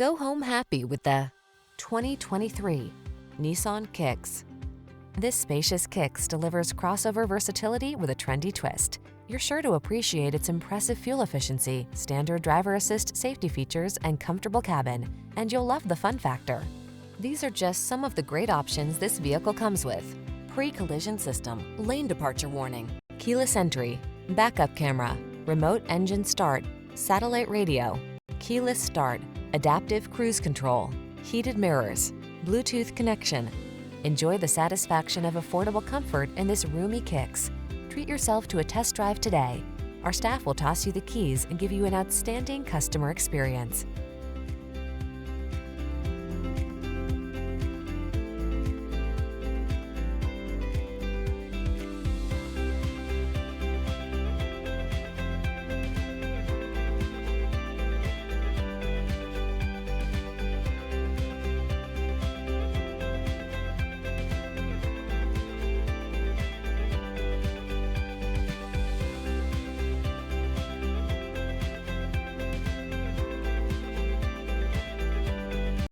Go home happy with the 2023 Nissan Kicks. This spacious Kicks delivers crossover versatility with a trendy twist. You're sure to appreciate its impressive fuel efficiency, standard driver assist safety features, and comfortable cabin, and you'll love the fun factor. These are just some of the great options this vehicle comes with: pre-collision system, lane departure warning, keyless entry, backup camera, remote engine start, satellite radio, keyless start, adaptive cruise control, heated mirrors, Bluetooth connection. Enjoy the satisfaction of affordable comfort in this roomy Kicks. Treat yourself to a test drive today. Our staff will toss you the keys and give you an outstanding customer experience.